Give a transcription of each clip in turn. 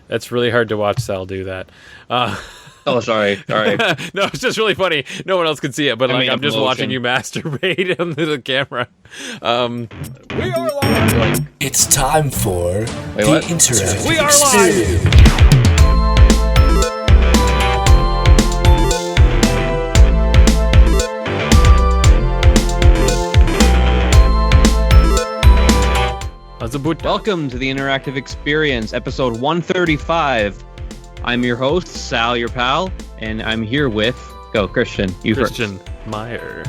It's really hard to watch Sal do that. Oh, sorry. All right. No, it's just really funny. No one else can see it, but I'm just watching you masturbate into the camera. We are live. It's time for the interactive We are experience. Welcome to the Interactive Experience, episode 135. I'm your host, Sal, your pal, and I'm here with... Go, Christian. Christian Meyer.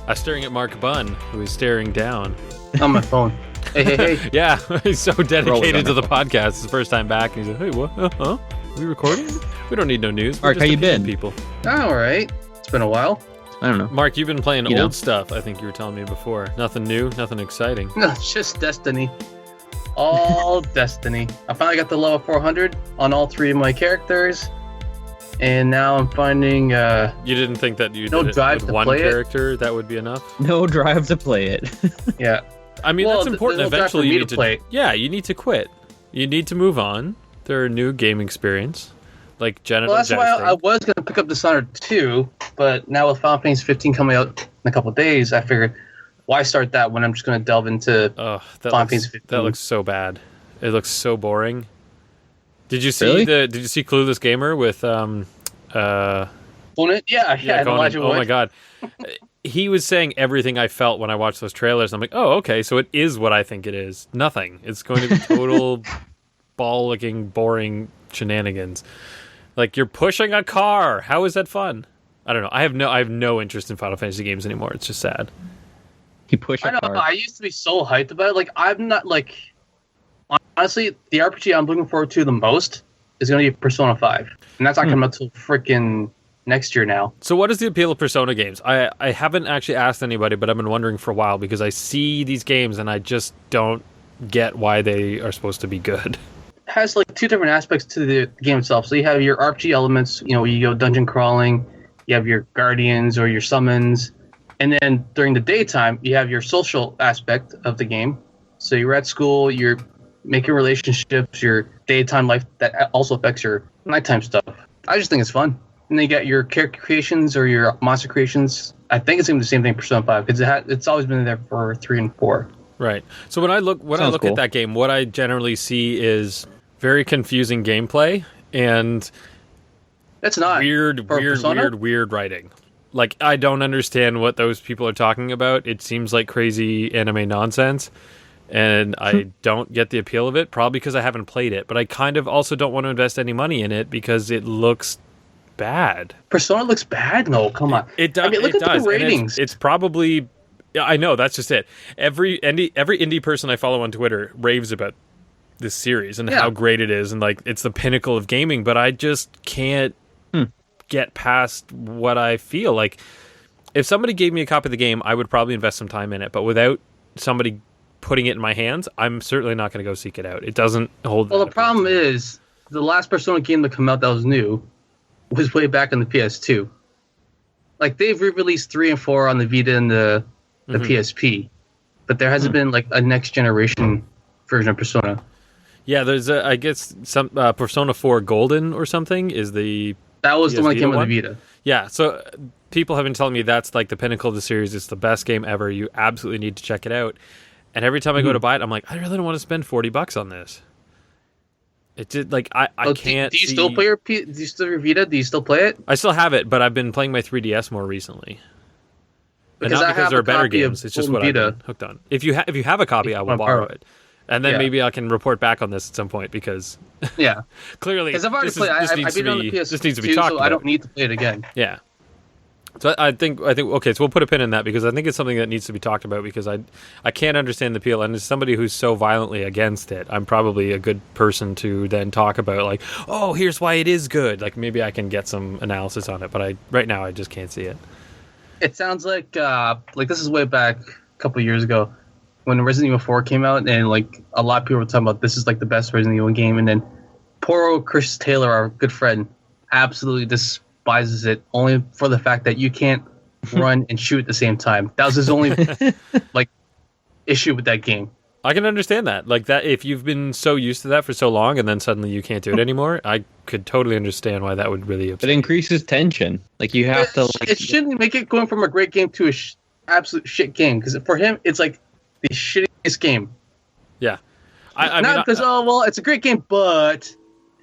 I'm staring at Mark Bunn, who is staring down. On my phone. Hey. Yeah, he's so dedicated to the podcast. It's his first time back, and he's like, hey, what? Huh? We recording? We don't need no news. Mark, how you been? People. All right. It's been a while. I don't know. Mark, you've been playing old stuff, I think you were telling me before. Nothing new, nothing exciting. No, it's just Destiny. All Destiny. I finally got the level 400 on all three of my characters. And now I'm finding... You didn't think that you no did drive it with to one play character, that would be enough? No drive to play it. Yeah. I mean, that's important. There's no drive for Eventually, me you to need to play. Yeah, you need to quit. You need to move on. There are new game experience, like genital Well, that's why jousting. I was going to pick up Dishonored 2, but now with Final Fantasy 15 coming out in a couple of days, I figured, why start that when I'm just going to delve into Final Fantasy 15? That looks so bad. It looks so boring. Did you see Really? Did you see Clueless Gamer with Own it? Yeah, Conan? Elijah Oh Wood. my god. He was saying everything I felt when I watched those trailers. I'm like, oh, okay, so it is what I think it is. Nothing. It's going to be total ball-licking, boring shenanigans. Like, you're pushing a car. How is that fun? I don't know. I have no interest in Final Fantasy games anymore. It's just sad. He pushed I a know. car. I used to be so hyped about it. Like, I'm not like... Honestly, the RPG I'm looking forward to the most is going to be Persona 5. And that's not coming out till freaking next year now. So what is the appeal of Persona games? I haven't actually asked anybody, but I've been wondering for a while because I see these games and I just don't get why they are supposed to be good. It has like two different aspects to the game itself. So you have your RPG elements, you go dungeon crawling, you have your guardians or your summons, and then during the daytime, you have your social aspect of the game. So you're at school, you're making relationships, your daytime life that also affects your nighttime stuff. I just think it's fun. And then you got your character creations or your monster creations. I think it's going to be the same thing for Persona 5 because it's always been there for 3 and 4. Right. So when I look Sounds cool. at that game, what I generally see is very confusing gameplay and That's not weird writing. Like, I don't understand what those people are talking about. It seems like crazy anime nonsense. And I don't get the appeal of it, probably because I haven't played it. But I kind of also don't want to invest any money in it because it looks bad. Persona looks bad? No, come on. It does. I mean, look at does. the And ratings. It's probably... Yeah, I know, that's just it. Every indie person I follow on Twitter raves about this series and how great it is. And, like, it's the pinnacle of gaming. But I just can't get past what I feel. Like, if somebody gave me a copy of the game, I would probably invest some time in it. But without somebody putting it in my hands, I'm certainly not going to go seek it out. It doesn't hold. Well, the problem is the last Persona game to come out that was new was way back on the PS2. Like, they've re-released 3 and 4 on the Vita and the PSP, but there hasn't been like a next generation version of Persona. Yeah, there's I guess some Persona 4 Golden or something is the. That was the one that came Vita with the Vita. Yeah, so people have been telling me that's like the pinnacle of the series. It's the best game ever. You absolutely need to check it out. And every time I go to buy it, I'm like, I really don't want to spend $40 on this. It did like I can't. Do you still play do you still have your Vita? Do you still play it? I still have it, but I've been playing my 3DS more recently. And Because not I because have there are a better copy of games. It's just Golden what I've Vita. been hooked on. If you have a copy, I will borrow it, and then Yeah. maybe I can report back on this at some point because Yeah, clearly because I've already played. I beat it on the PS2, this needs to be talked so about. I don't need to play it again. Yeah. So I think okay. So we'll put a pin in that because I think it's something that needs to be talked about because I can't understand the appeal, and as somebody who's so violently against it, I'm probably a good person to then talk about like, oh, here's why it is good. Like maybe I can get some analysis on it, but right now I just can't see it. It sounds like this is way back a couple of years ago when Resident Evil 4 came out, and like a lot of people were talking about this is like the best Resident Evil game, and then poor old Chris Taylor, our good friend, absolutely despises it only for the fact that you can't run and shoot at the same time. That was his only like issue with that game. I can understand that. Like that, if you've been so used to that for so long, and then suddenly you can't do it anymore, I could totally understand why that would really upset. It increases tension. Like you have to. Like, it shouldn't make it going from a great game to a absolute shit game. Because for him, it's like the shittiest game. Yeah, not because it's a great game, but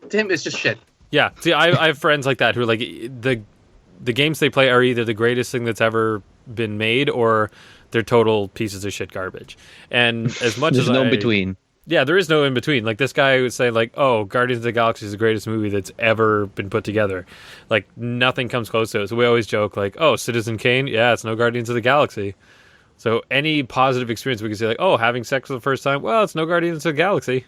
to him, it's just shit. Yeah, see, I have friends like that who are like the games they play are either the greatest thing that's ever been made or they're total pieces of shit garbage. And as much there's as no in between. Yeah, there is no in between. Like this guy would say, like, "Oh, Guardians of the Galaxy is the greatest movie that's ever been put together." Like nothing comes close to it. So we always joke, like, "Oh, Citizen Kane, yeah, it's no Guardians of the Galaxy." So any positive experience we can say, like, "Oh, having sex for the first time, well, it's no Guardians of the Galaxy."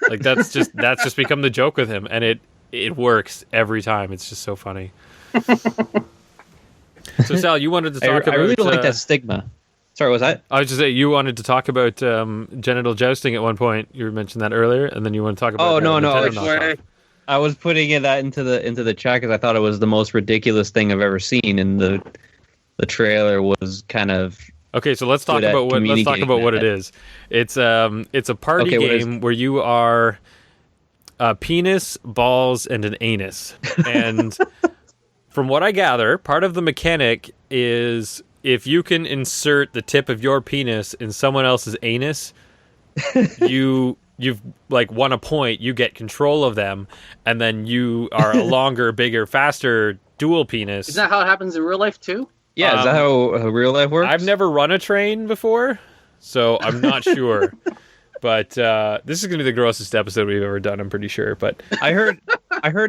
Like that's just become the joke with him, and it works every time. It's just so funny. So Sal, you wanted to talk about... I really don't like that stigma. Sorry, was that? I was just saying, you wanted to talk about genital jousting at one point. You mentioned that earlier, and then you want to talk about... Oh, no. I was putting that into the chat because I thought it was the most ridiculous thing I've ever seen, and the trailer was kind of... Okay, so let's talk about what it is. It's a party game where you are a penis, balls, and an anus. And from what I gather, part of the mechanic is if you can insert the tip of your penis in someone else's anus, you've like won a point. You get control of them, and then you are a longer, bigger, faster dual penis. Isn't that how it happens in real life too? Yeah, is that how real life works? I've never run a train before, so I'm not sure. But this is going to be the grossest episode we've ever done, I'm pretty sure. But I heard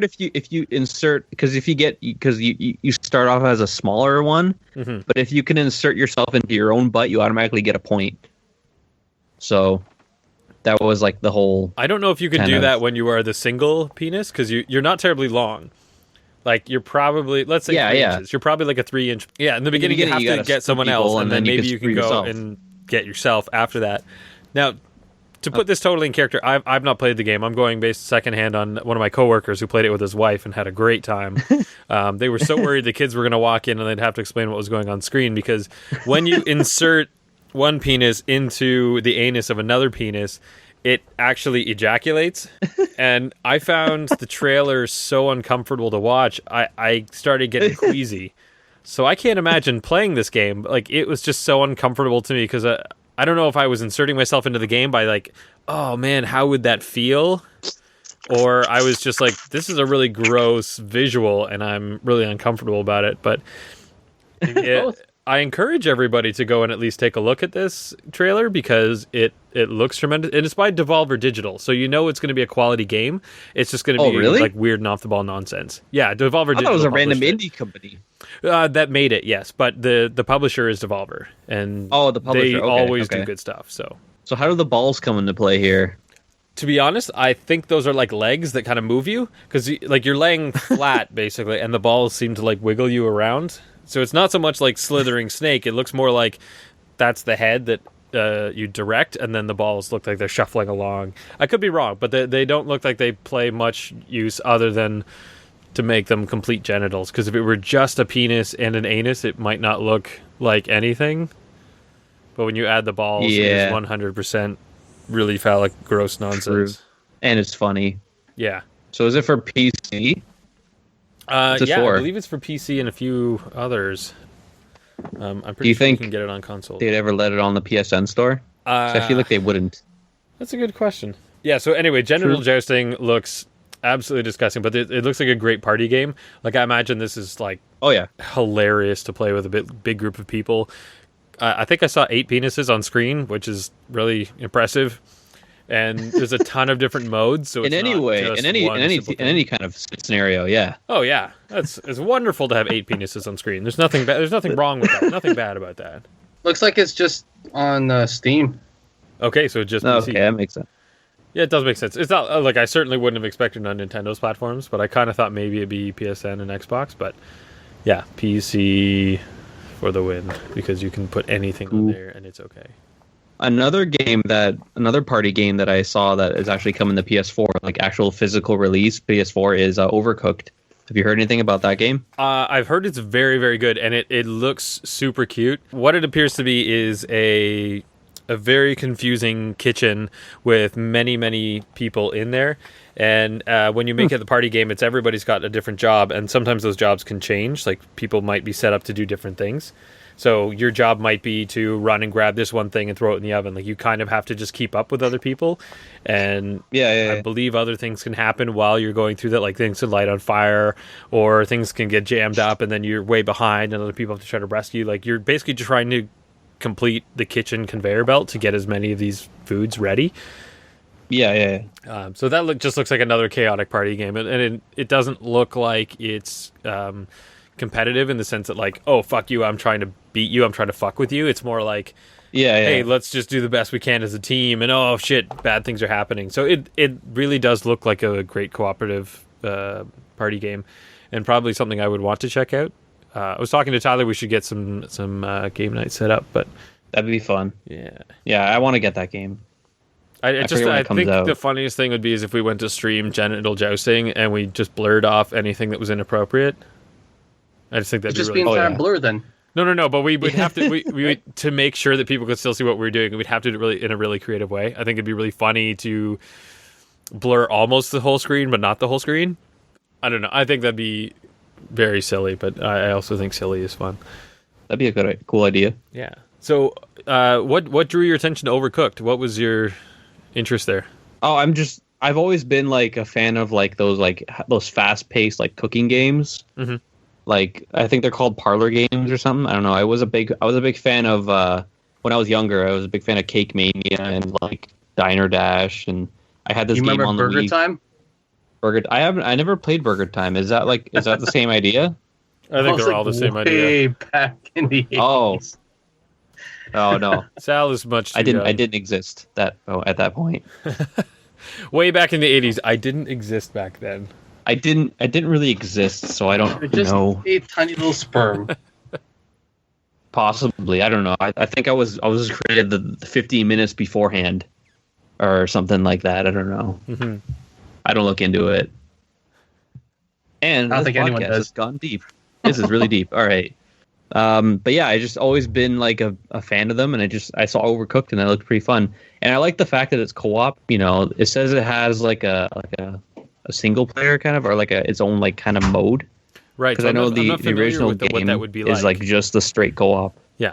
if you insert, because you start off as a smaller one, but if you can insert yourself into your own butt, you automatically get a point. So that was like the whole... I don't know if you can do that when you are the single penis, because you're not terribly long. Like, you're probably, let's say 3 inches. You're probably like a 3-inch. Yeah, in the beginning, you have to get someone else, and then maybe you can go and get yourself after that. Now, to put this totally in character, I've not played the game. I'm going based secondhand on one of my coworkers who played it with his wife and had a great time. They were so worried the kids were going to walk in and they'd have to explain what was going on screen, because when you insert one penis into the anus of another penis, it actually ejaculates. And I found the trailer so uncomfortable to watch, I started getting queasy. So I can't imagine playing this game. Like, it was just so uncomfortable to me, because I don't know if I was inserting myself into the game by like, oh man, how would that feel? Or I was just like, this is a really gross visual and I'm really uncomfortable about it. But I encourage everybody to go and at least take a look at this trailer, because it looks tremendous. And it's by Devolver Digital, so you know it's going to be a quality game. It's just going to be like weird and off the ball nonsense. Yeah, Devolver Digital. I thought it was a random indie company that made it. Yes, but the publisher is Devolver, and the publisher, they always do good stuff. So how do the balls come into play here? To be honest, I think those are like legs that kind of move you, because like you're laying flat basically, and the balls seem to like wiggle you around. So it's not so much like slithering snake. It looks more like that's the head that you direct, and then the balls look like they're shuffling along. I could be wrong, but they don't look like they play much use other than to make them complete genitals. Because if it were just a penis and an anus, it might not look like anything. But when you add the balls, it is 100% really phallic, gross nonsense. True. And it's funny. Yeah. So is it for PC? I believe it's for PC and a few others. I'm pretty sure you can get it on console. They'd ever let it on the PSN store? I feel like they wouldn't. That's a good question. Yeah, so anyway, genital jousting looks absolutely disgusting, but it looks like a great party game. Like, I imagine this is like hilarious to play with a big group of people. I think I saw 8 penises on screen, which is really impressive. And there's a ton of different modes. So in any kind of scenario, yeah. Oh yeah, it's wonderful to have 8 penises on screen. There's nothing wrong with that. Nothing bad about that. Looks like it's just on Steam. Okay, so just PC. Okay, that makes sense. Yeah, it does make sense. It's not like I certainly wouldn't have expected on Nintendo's platforms, but I kind of thought maybe it'd be PSN and Xbox. But yeah, PC for the win, because you can put anything on there and it's okay. Another party game that I saw that is actually coming to PS4, like actual physical release PS4, is Overcooked. Have you heard anything about that game? I've heard it's very, very good, and it looks super cute. What it appears to be is a a very confusing kitchen with many people in there. And when you make it the party game, it's everybody's got a different job, and sometimes those jobs can change. Like, people might be set up to do different things. So your job might be to run and grab this one thing and throw it in the oven. Like, you kind of have to just keep up with other people. And I believe other things can happen while you're going through that. Like, things can light on fire, or things can get jammed up, and then you're way behind, and other people have to try to rescue. Like, you're basically just trying to complete the kitchen conveyor belt to get as many of these foods ready. So that just looks like another chaotic party game, and it doesn't look like it's competitive in the sense that, like, oh, fuck you, I'm trying to beat you, I'm trying to fuck with you. It's more like, hey, let's just do the best we can as a team, and oh shit, bad things are happening. So it really does look like a great cooperative party game, and probably something I would want to check out. I was talking to Tyler, we should get some game night set up, but that'd be fun. Yeah, I want to get that game. I think the funniest thing would be is if we went to stream genital jousting and we just blurred off anything that was inappropriate. I just think that'd be really blur then. No, but we would have to we would, to make sure that people could still see what we were doing, we'd have to do it really in a really creative way. I think it'd be really funny to blur almost the whole screen but not the whole screen. I don't know. I think that'd be very silly, but I also think silly is fun. That'd be a cool idea. Yeah. So, what drew your attention to Overcooked? What was your interest there? Oh, I've always been like a fan of like those fast-paced like cooking games. Mm-hmm. Like, I think they're called parlor games or something. I don't know. I was a big fan of when I was younger. I was a big fan of Cake Mania and like Diner Dash, and I had this game on the Wii. Burger Time? I never played Burger Time. Is that the same idea? I think they're all the same idea. Way back in the 80s. Oh no. Sal is much too I didn't exist at that point. Way back in the 80s, I didn't exist back then. I didn't really exist, so I don't know. Just a tiny little sperm. Possibly, I don't know. I think I was created the 15 minutes beforehand, or something like that. I don't know. Mm-hmm. I don't look into it. And I don't think anyone does. Has gone deep. This is really deep. All right. But yeah, I just always been like a fan of them, and I saw Overcooked, and that looked pretty fun. And I like the fact that it's co-op. You know, it says it has like a single player kind of, or like its own like kind of mode. Right. Because I know the original game what that would be is like just the straight co-op. Yeah.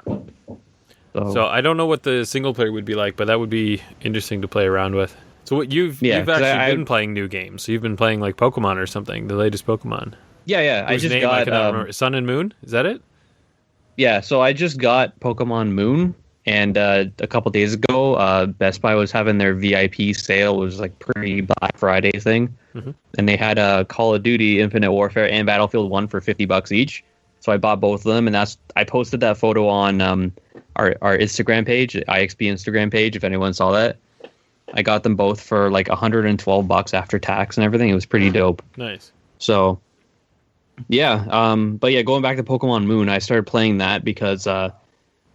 So I don't know what the single player would be like, but that would be interesting to play around with. So what you've actually been playing new games. So you've been playing like Pokemon or something, the latest Pokemon. Yeah. I just got Sun and Moon. Is that it? Yeah. So I just got Pokemon Moon, and a couple days ago, Best Buy was having their VIP sale. It was like pre-Black Friday thing, mm-hmm. and they had Call of Duty Infinite Warfare and Battlefield 1 for $50 each. So I bought both of them, and I posted that photo on our Instagram page, IXB Instagram page. If anyone saw that. I got them both for like $112 after tax and everything. It was pretty dope. Nice. So, yeah. But yeah, going back to Pokemon Moon, I started playing that because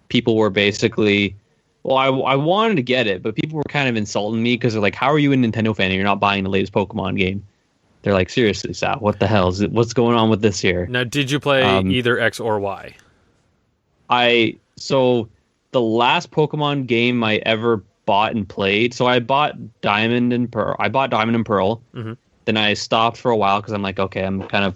people were basically, well, I wanted to get it, but people were kind of insulting me because they're like, "How are you a Nintendo fan and you're not buying the latest Pokemon game?" They're like, "Seriously, Sal, what the hell what's going on with this here?" Now, did you play either X or Y? So the last Pokemon game I ever bought and played. So I bought Diamond and Pearl. Mm-hmm. Then I stopped for a while because I'm like, okay, I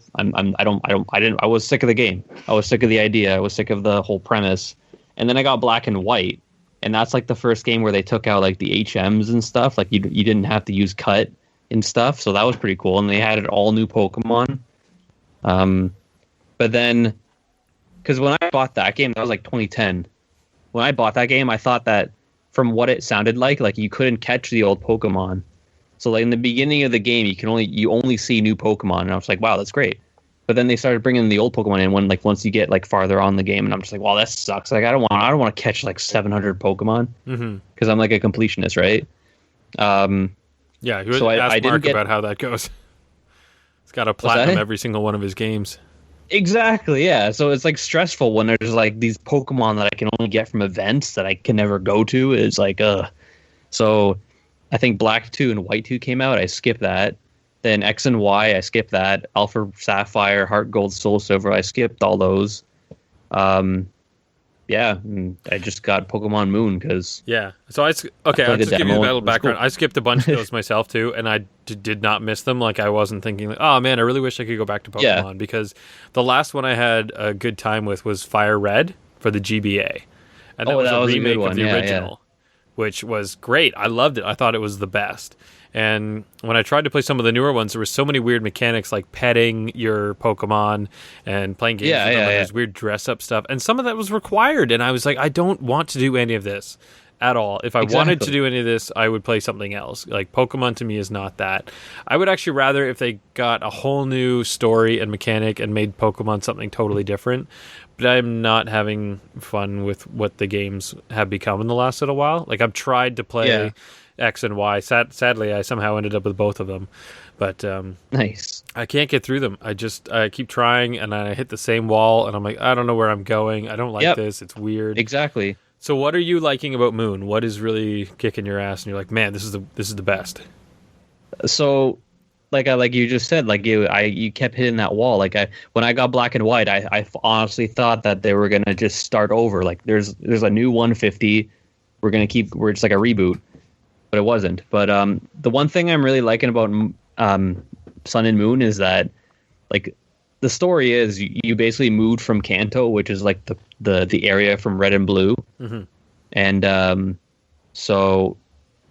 was sick of the game. I was sick of the idea. I was sick of the whole premise. And then I got Black and White, and that's like the first game where they took out like the HMs and stuff. Like you didn't have to use cut and stuff. So that was pretty cool. And they had an all new Pokemon. But then, because when I bought that game, that was like 2010. When I bought that game, I thought that from what it sounded like you couldn't catch the old Pokemon. So like in the beginning of the game, you only see new Pokemon, and I was like, wow, that's great. But then they started bringing the old Pokemon in once you get like farther on the game, and I'm just like, wow, that sucks. Like I don't want to catch like 700 Pokemon because I'm like a completionist, right? Yeah. So I didn't Mark about how that goes. He's got to platinum every single one of his games. Exactly, yeah. So it's like stressful when there's like these Pokemon that I can only get from events that I can never go to. It's like, So I think Black 2 and White 2 came out. I skipped that. Then X and Y, I skipped that. Alpha Sapphire, Heart Gold, Soul Silver, I skipped all those. And Yeah, I just got Pokemon Moon because yeah. So I'll just give you a little background. Cool. I skipped a bunch of those myself too, and I did not miss them. Like I wasn't thinking, like, oh man, I really wish I could go back to Pokemon because the last one I had a good time with was Fire Red for the GBA, and that was a remake of the original, which was great. I loved it. I thought it was the best. And when I tried to play some of the newer ones, there were so many weird mechanics like petting your Pokemon and playing games with them, and there's weird dress-up stuff. And some of that was required, and I was like, I don't want to do any of this at all. If I wanted to do any of this, I would play something else. Like, Pokemon to me is not that. I would actually rather if they got a whole new story and mechanic and made Pokemon something totally different. But I'm not having fun with what the games have become in the last little while. Like, I've tried to play... X and Y. Sadly, I somehow ended up with both of them, but nice. I can't get through them. I keep trying, and I hit the same wall, and I'm like, I don't know where I'm going. I don't like this. It's weird. Exactly. So, what are you liking about Moon? What is really kicking your ass? And you're like, man, this is the best. So, like you just said, like you kept hitting that wall. Like when I got Black and White, I honestly thought that they were gonna just start over. Like there's a new 150. We're just like a reboot. But it wasn't. But the one thing I'm really liking about Sun and Moon is that, like, the story is you basically moved from Kanto, which is like the area from Red and Blue, and so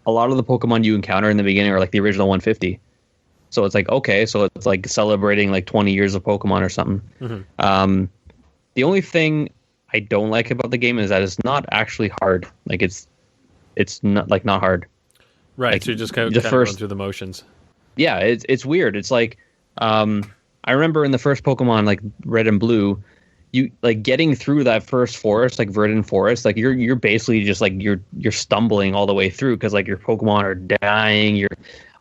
a lot of the Pokemon you encounter in the beginning are like the original 150. So it's like okay, so it's like celebrating like 20 years of Pokemon or something. The only thing I don't like about the game is that it's not actually hard. Like it's not hard. Right, like, so you're just kind of going through the motions. Yeah, it's weird. It's like I remember in the first Pokemon, like Red and Blue, you like getting through that first forest, like Verdant Forest, like you're basically just like you're stumbling all the way through because like your Pokemon are dying, you're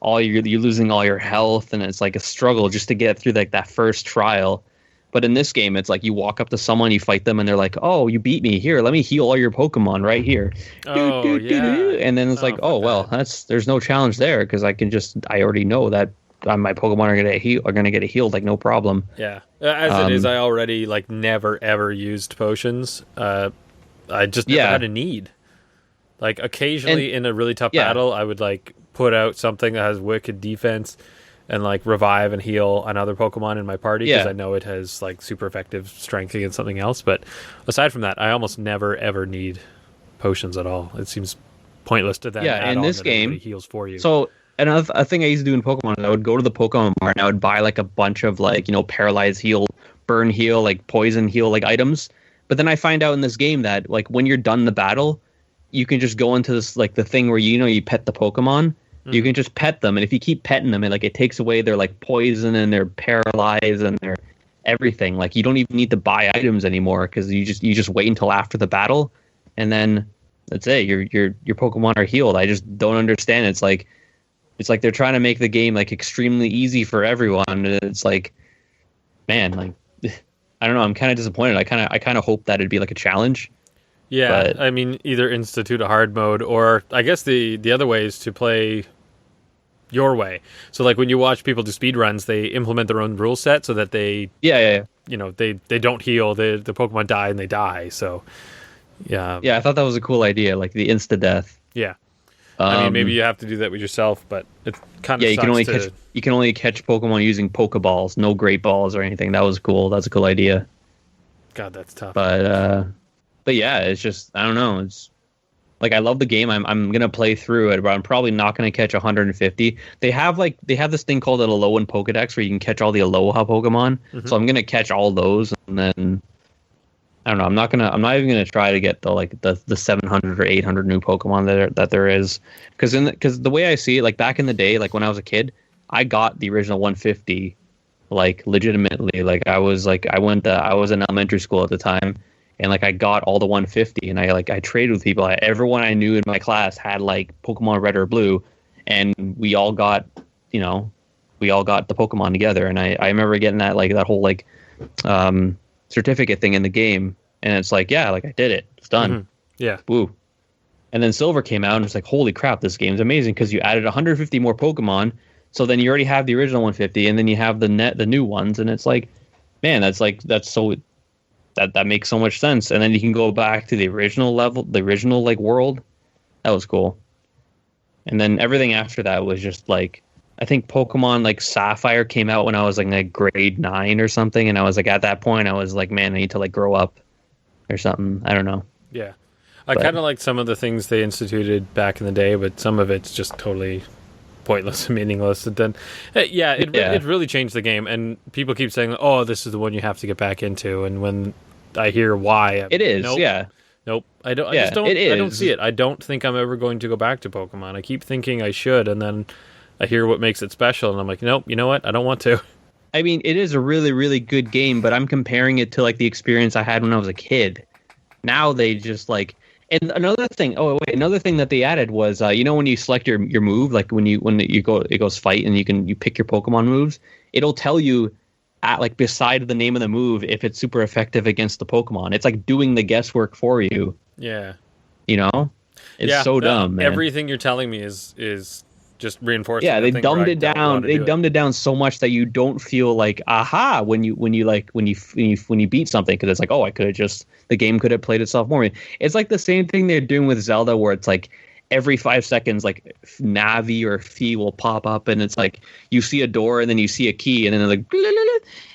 losing all your health, and it's like a struggle just to get through like that first trial. But in this game, it's like you walk up to someone, you fight them, and they're like, "Oh, you beat me. Here, let me heal all your Pokemon right here." Oh, yeah. And then it's like, "Oh, well, there's no challenge there because I already know that my Pokemon are gonna get healed like no problem." Yeah, as it is, I already like never ever used potions. I just never had a need. Like occasionally in a really tough battle, I would like put out something that has wicked defense. And like revive and heal another Pokemon in my party because I know it has like super effective strength against something else. But aside from that, I almost never ever need potions at all. It seems pointless to then. Yeah, in this game, heals for you. So another thing I used to do in Pokemon is I would go to the Pokemon Mart and I would buy like a bunch of like paralyze heal, burn heal, like poison heal like items. But then I find out in this game that like when you're done the battle, you can just go into this like the thing where you pet the Pokemon. You can just pet them, and if you keep petting them, it takes away their like poison and their paralyze and their everything. Like you don't even need to buy items anymore because you just wait until after the battle, and then that's it. Your Pokemon are healed. I just don't understand. It's like they're trying to make the game like extremely easy for everyone. And it's like, man, like I don't know. I'm kind of disappointed. I kind of hope that it'd be like a challenge. Yeah, but, I mean, either institute a hard mode, or I guess the other way is to play your way. So, like when you watch people do speedruns, they implement their own rule set so that they, they don't heal, the Pokemon die and they die. So, yeah, I thought that was a cool idea, like the insta death. Yeah, I mean, maybe you have to do that with yourself, but it kind of you can only catch Pokemon using Pokeballs, no Great Balls or anything. That was cool. That's a cool idea. God, that's tough. But yeah, it's just I don't know. It's like I love the game. I'm gonna play through it, but I'm probably not gonna catch 150. They have this thing called an Alolan Pokedex where you can catch all the Aloha Pokemon. So I'm gonna catch all those, and then I don't know. I'm not even gonna try to get the 700 or 800 new Pokemon that there is, because the way I see it, like back in the day, like when I was a kid, I got the original 150, like legitimately. Like I was in elementary school at the time. And like I got all the 150, and I traded with people. Everyone I knew in my class had like Pokemon Red or Blue, and we all got the Pokemon together. And I remember getting that whole certificate thing in the game, and it's like I did it. It's done. Mm-hmm. Yeah. Woo. And then Silver came out, and it's like, holy crap, this game's amazing because you added 150 more Pokemon. So then you already have the original 150, and then you have the new ones, and it's like, man, that's so. that makes so much sense. And then you can go back to the original level, the original like world. That was cool. And then everything after that was just like, I think Pokemon like Sapphire came out when I was like grade 9 or something, and I was like at that point I was like, man, I need to like grow up or something. I don't know. Yeah, I kind of like some of the things they instituted back in the day, but some of it's just totally pointless and meaningless. And then, it really changed the game. And people keep saying, "Oh, this is the one you have to get back into." And when I hear why, it is, nope, I don't. I just don't. I don't see it. I don't think I'm ever going to go back to Pokemon. I keep thinking I should, and then I hear what makes it special, and I'm like, nope. You know what? I don't want to. I mean, it is a really, really good game, but I'm comparing it to like the experience I had when I was a kid. Now they just like, and another thing. Oh wait, another thing that they added was, when you select your move, like when you go, it goes fight, and you pick your Pokemon moves. It'll tell you at like beside the name of the move if it's super effective against the Pokemon. It's like doing the guesswork for you. Yeah. It's so dumb, man. Everything you're telling me is just reinforcing. Yeah, they dumbed it down. They dumbed it down so much that you don't feel like aha when you beat something, because it's like, oh, the game could have played itself more. It's like the same thing they're doing with Zelda, where it's like every 5 seconds, like Navi or Fee will pop up, and it's like you see a door and then you see a key, and then they're like,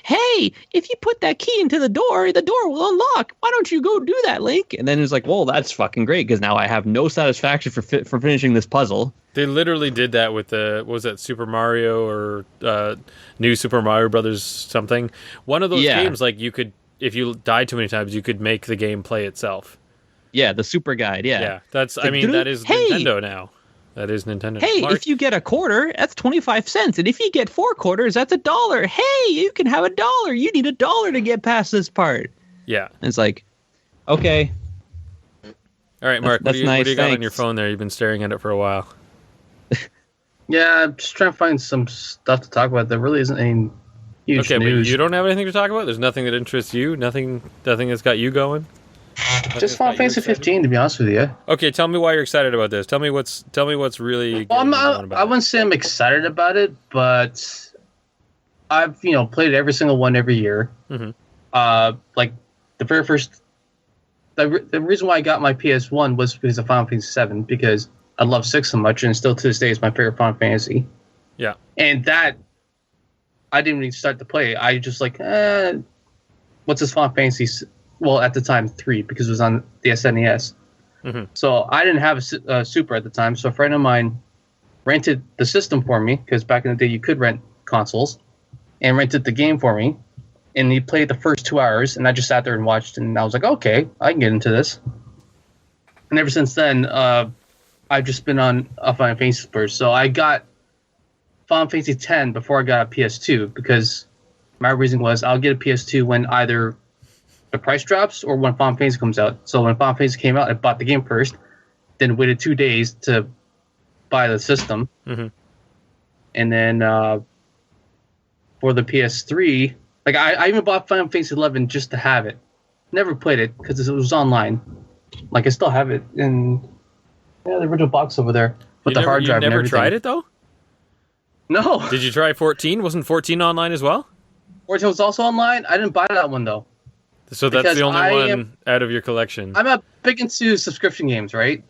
hey, if you put that key into the door will unlock. Why don't you go do that, Link? And then it's like, well, that's fucking great, because now I have no satisfaction for finishing this puzzle. They literally did that with Super Mario or New Super Mario Brothers something. One of those games, like you could, if you died too many times, you could make the game play itself. Yeah, the Super Guide, yeah. Yeah, that is Nintendo now. That is Nintendo. Hey, Mark, if you get a quarter, that's 25 cents. And if you get 4 quarters, that's $1. Hey, you can have $1. You need $1 to get past this part. Yeah. And it's like, okay. All right, Mark, what do you got on your phone there? You've been staring at it for a while. Yeah, I'm just trying to find some stuff to talk about. There really isn't any huge news. But you don't have anything to talk about? There's nothing that interests you? Nothing that's got you going? Just Final Fantasy 15, to be honest with you. Okay, tell me why you're excited about this. Tell me what's really. Well, I wouldn't say I'm excited about it, but I've played every single one every year. Mm-hmm. Like the very first, the reason why I got my PS1 was because of Final Fantasy 7, because I love 6 so much, and still to this day is my favorite Final Fantasy. Yeah, and that I didn't even start to play. I just like, what's this Final Fantasy? Well, at the time, 3, because it was on the SNES. Mm-hmm. So I didn't have a Super at the time. So a friend of mine rented the system for me, because back in the day you could rent consoles, and rented the game for me. And he played the first 2 hours, and I just sat there and watched, and I was like, okay, I can get into this. And ever since then, I've just been on a Final Fantasy first. So I got Final Fantasy X before I got a PS2, because my reason was I'll get a PS2 when either the price drops or when Final Fantasy comes out. So when Final Fantasy came out, I bought the game first, then waited 2 days to buy the system. Mm-hmm. And then for the PS3, like I even bought Final Fantasy 11 just to have it. Never played it because it was online. Like I still have it in the original box over there with the hard drive and everything. You never tried it though? No. Did you try 14? Wasn't 14 online as well? 14 was also online. I didn't buy that one though. So that's the only one out of your collection. I'm not big into subscription games, right?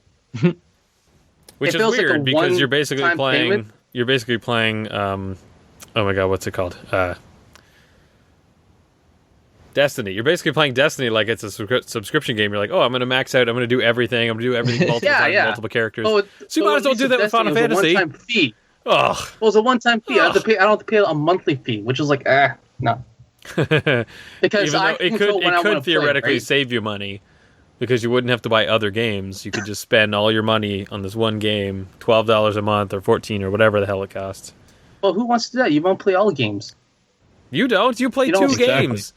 Which is weird, because you're basically playing. Payment. You're basically playing. Oh my god, what's it called? Destiny. You're basically playing Destiny like it's a subscription game. You're like, oh, I'm going to max out. I'm going to do everything. I'm going to do everything multiple times, multiple characters. So you might as well do that with Final Fantasy. One-time fee. Oh, well, it was a one-time fee. I don't have to pay a monthly fee, which is like, no. Because it could theoretically save you money, because you wouldn't have to buy other games. You could just spend all your money on this one game, $12 a month or $14 or whatever the hell it costs. Well, who wants to do that? You won't play all the games. You don't. You play 2 games.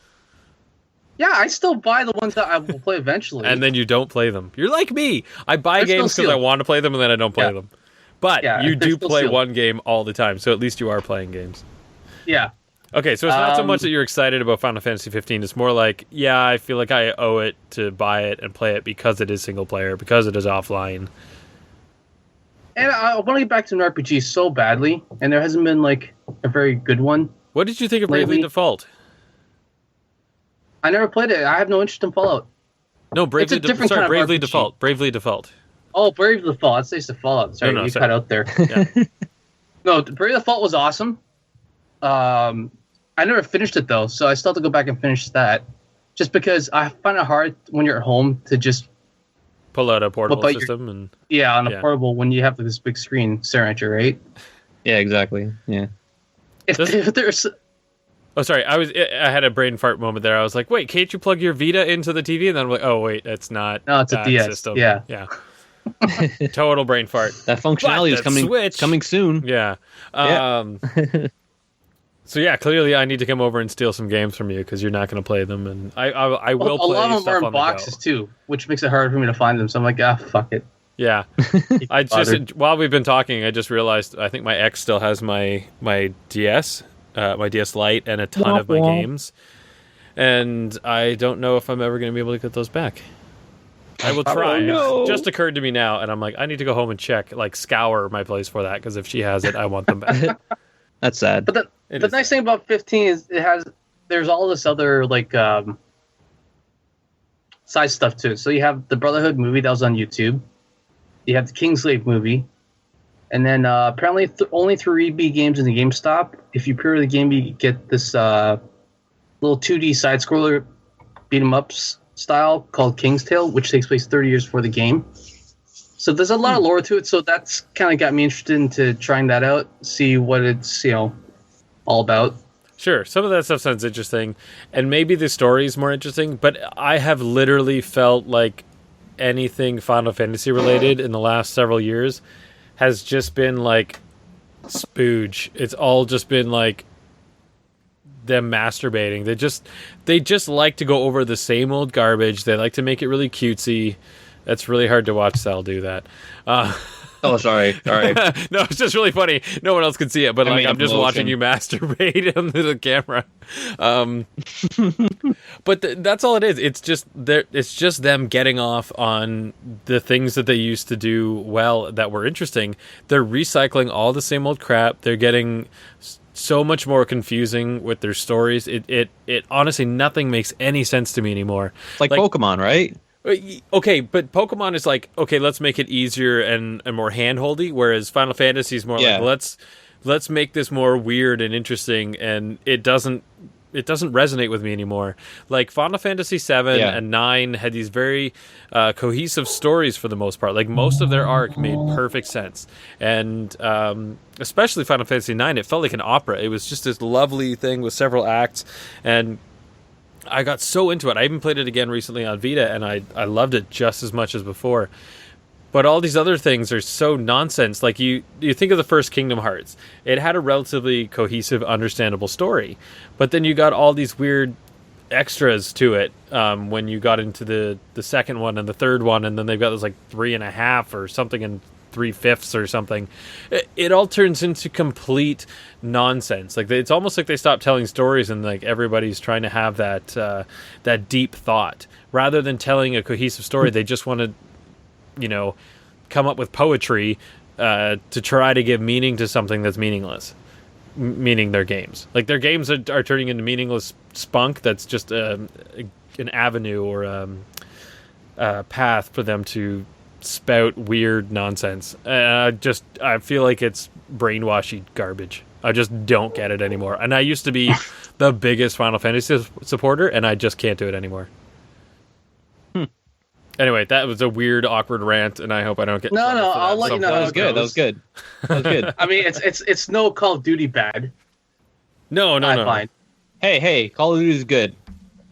Yeah, I still buy the ones that I will play eventually. And then you don't play them. You're like me. I buy games because I want to play them, and then I don't play them. But you do play one game all the time, so at least you are playing games. Yeah. Okay, so it's not so much that you're excited about Final Fantasy 15. It's more like, yeah, I feel like I owe it to buy it and play it because it is single player, because it is offline. And I want to get back to an RPG so badly, and there hasn't been like a very good one. What did you think of Bravely Default? I never played it. I have no interest in Fallout. No, Bravely Default. Bravely Default. Oh, Bravely Default. I'd say it's the Fallout. Sorry, you cut out there. Yeah. No, Bravely Default was awesome. I never finished it though, so I still have to go back and finish that. Just because I find it hard when you're at home to just pull out a portable system and on a portable when you have this big screen staring at you, right? Yeah, exactly. Yeah. If there's Oh, sorry. I had a brain fart moment there. I was like, "Wait, can't you plug your Vita into the TV?" And then I'm like, "Oh, wait, it's not." No, it's a DS system. Yeah. Total brain fart. That functionality is coming soon. Yeah. So yeah, clearly I need to come over and steal some games from you because you're not going to play them, and I will play. A lot of them are in boxes too, which makes it hard for me to find them. So I'm like, fuck it. Yeah. I just while we've been talking, I just realized I think my ex still has my DS. My DS Lite and a ton of my games, and I don't know if I'm ever going to be able to get those back. I will try. It just occurred to me now, and I'm like, I need to go home and check, like scour my place for that, because if she has it, I want them back. That's sad. But the nice thing about 15 is there's all this other like side stuff to it. So you have the Brotherhood movie that was on YouTube. You have the Kingslave movie. And then apparently only through EB Games and the GameStop, if you pre-order the game, you get this little 2D side-scroller beat-em-ups style called King's Tale, which takes place 30 years before the game. So there's a lot of lore to it, so that's kind of got me interested into trying that out, see what it's all about. Sure, some of that stuff sounds interesting, and maybe the story is more interesting, but I have literally felt like anything Final Fantasy related in the last several years has just been like spooge. It's all just been like them masturbating. They just like to go over the same old garbage. They like to make it really cutesy. That's really hard to watch Sal do that. Oh, sorry. All right. No, it's just really funny. No one else can see it, but I'm just watching you masturbate into the camera. But that's all it is. It's just them getting off on the things that they used to do well that were interesting. They're recycling all the same old crap. They're getting so much more confusing with their stories. It honestly, nothing makes any sense to me anymore. Like Pokemon, right? Okay, but Pokemon is like, okay, let's make it easier and more hand-holdy, whereas Final Fantasy is more like, let's make this more weird and interesting, and it doesn't resonate with me anymore. Like Final Fantasy 7 and 9 had these very cohesive stories for the most part. Like most of their arc made perfect sense, and especially Final Fantasy 9, it felt like an opera. It was just this lovely thing with several acts, and I got so into it. I even played it again recently on Vita, and I loved it just as much as before. But all these other things are so nonsense. Like you think of the first Kingdom Hearts. It had a relatively cohesive, understandable story. But then you got all these weird extras to it when you got into the second one and the third one, and then they've got this like 3.5 or something and 3/5 or something. It all turns into complete nonsense. Like it's almost like they stopped telling stories, and like everybody's trying to have that deep thought rather than telling a cohesive story. They just want to, come up with poetry to try to give meaning to something that's meaningless. Meaning their games. Like their games are turning into meaningless spunk. That's just an avenue or a path for them to spout weird nonsense. I feel like it's brainwashy garbage. I just don't get it anymore. And I used to be the biggest Final Fantasy supporter, and I just can't do it anymore. Anyway, that was a weird, awkward rant, and I hope I don't get... No, I'll let you know. That was good. I mean, it's no Call of Duty bad. No. Fine. Hey, Call of Duty is good.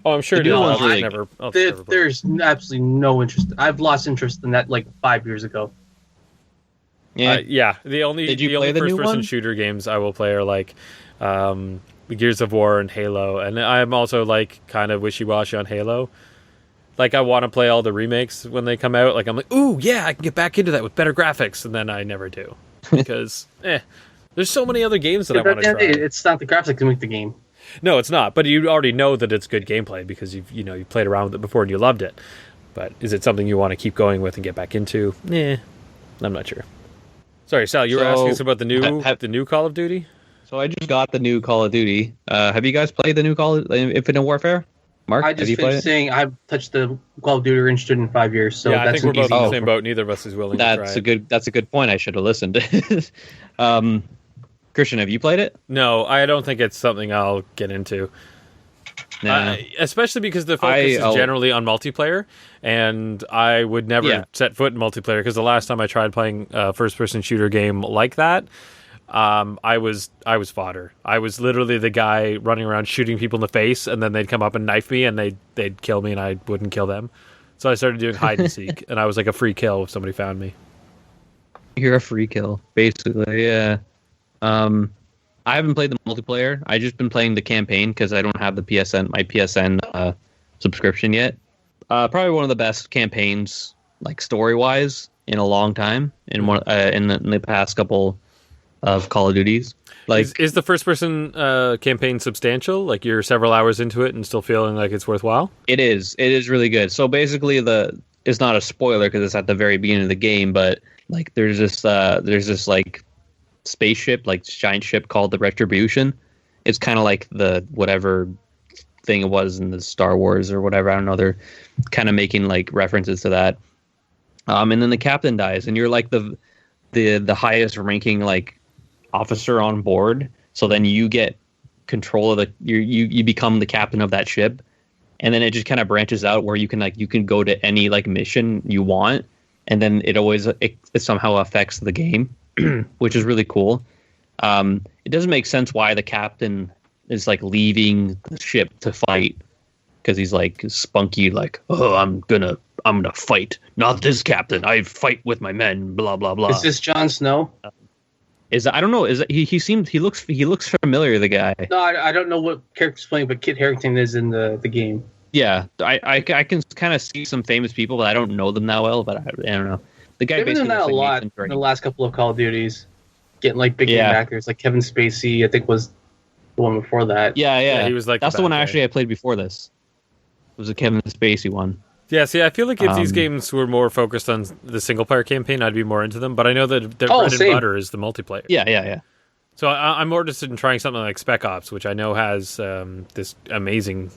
Oh, I'm sure it is. There's absolutely no interest. I've lost interest in that like 5 years ago. Yeah. The only first-person shooter games I will play are like Gears of War and Halo, and I'm also like kind of wishy-washy on Halo. Like I want to play all the remakes when they come out. Like I'm like, ooh, yeah, I can get back into that with better graphics, and then I never do because there's so many other games that I want to try. It's not the graphics that make the game. No, it's not. But you already know that it's good gameplay because you've played around with it before and you loved it. But is it something you want to keep going with and get back into? I'm not sure. Sorry, Sal, you were asking us about the new Call of Duty? So I just got the new Call of Duty. Have you guys played the new Infinite Warfare? Mark, I have just you played finished it? saying I've touched the Call of Duty range in 5 years, so yeah, I that's think we're an both in easy the same boat. Neither of us is willing to try it. That's a good point. I should have listened. Christian, have you played it? No, I don't think it's something I'll get into. Nah. Especially because the focus is generally on multiplayer, and I would never set foot in multiplayer because the last time I tried playing a first-person shooter game like that, I was fodder. I was literally the guy running around shooting people in the face, and then they'd come up and knife me, and they'd kill me, and I wouldn't kill them. So I started doing hide and seek, and I was like a free kill if somebody found me. You're a free kill, basically. Yeah. I haven't played the multiplayer. I just been playing the campaign because I don't have the my PSN subscription yet. Probably one of the best campaigns, like story wise, in a long time. In the past couple of Call of Duties. Like, is the first person campaign substantial? Like you're several hours into it and still feeling like it's worthwhile? It is. It is really good. So basically, it's not a spoiler because it's at the very beginning of the game, but like there's this like spaceship, like giant ship called the Retribution. It's kind of like the whatever thing it was in the Star Wars or whatever. I don't know. They're kind of making like references to that. And then the captain dies, and you're like the highest ranking like officer on board. So then you get control of you become the captain of that ship, and then it just kind of branches out where you can go to any like mission you want, and then it somehow affects the game. Which is really cool. It doesn't make sense why the captain is like leaving the ship to fight because he's like spunky, like, oh, I'm gonna fight. Not this captain. I fight with my men. Blah blah blah. Is this Jon Snow? I don't know. He looks familiar. The guy. No, I don't know what character's playing, but Kit Harington is in the game. Yeah, I can kind of see some famous people, but I don't know them that well. But I don't know. The guy They've been doing that a lot in the last couple of Call of Duties, getting like big name actors like Kevin Spacey. I think was the one before that. Yeah. He was like that's the one actually I played before this. It was a Kevin Spacey one. Yeah, see, I feel like if these games were more focused on the single player campaign, I'd be more into them. But I know that their bread and butter is the multiplayer. Yeah. So I'm more interested in trying something like Spec Ops, which I know has this amazing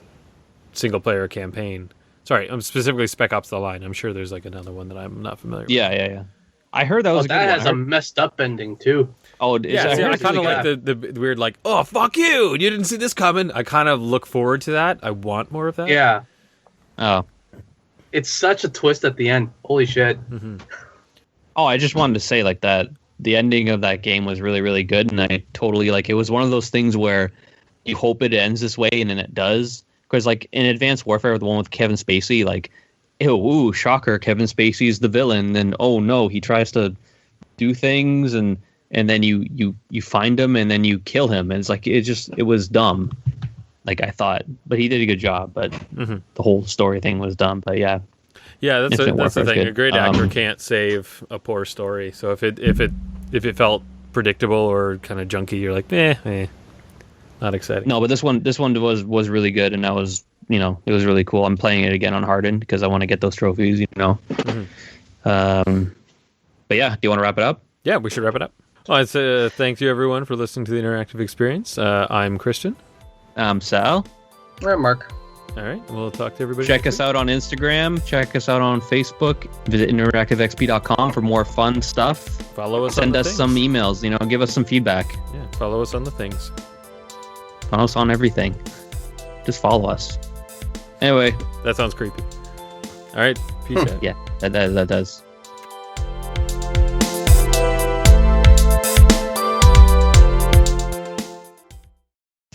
single player campaign. Sorry, I'm specifically Spec Ops: The Line. I'm sure there's like another one that I'm not familiar with. Yeah. I heard that was a good one. That has a messed up ending too. Oh, yeah. See, I kind of like the weird, like, oh, fuck you! You didn't see this coming. I kind of look forward to that. I want more of that. Yeah. Oh. It's such a twist at the end. Holy shit. Mm-hmm. Oh, I just wanted to say like that. The ending of that game was really, really good, and I totally like. It was one of those things where you hope it ends this way, and then it does. Because like in Advanced Warfare, the one with Kevin Spacey, like, ooh, shocker, Kevin Spacey's the villain. Then oh no, he tries to do things, and then you find him, and then you kill him, and it's like it was dumb. Like I thought, but he did a good job. But the whole story thing was dumb. But yeah, that's the thing. Good. A great actor can't save a poor story. So if it felt predictable or kind of junky, you're like, not exciting. No, but this one was really good, and that was, it was really cool. I'm playing it again on Hardened because I want to get those trophies, But yeah, do you want to wrap it up? Yeah, we should wrap it up. Well, I'd say thank you everyone for listening to the Interactive Experience. I'm Christian. I'm Sal. All right, Mark. All right, we'll talk to everybody. Check us out on Instagram. Check us out on Facebook. Visit interactivexp.com for more fun stuff. Follow us. Send us some emails. Give us some feedback. Yeah, follow us on the things. Follow us on everything. Just follow us. Anyway, that sounds creepy. All right, peace out. Yeah, that does.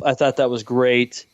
I thought that was great.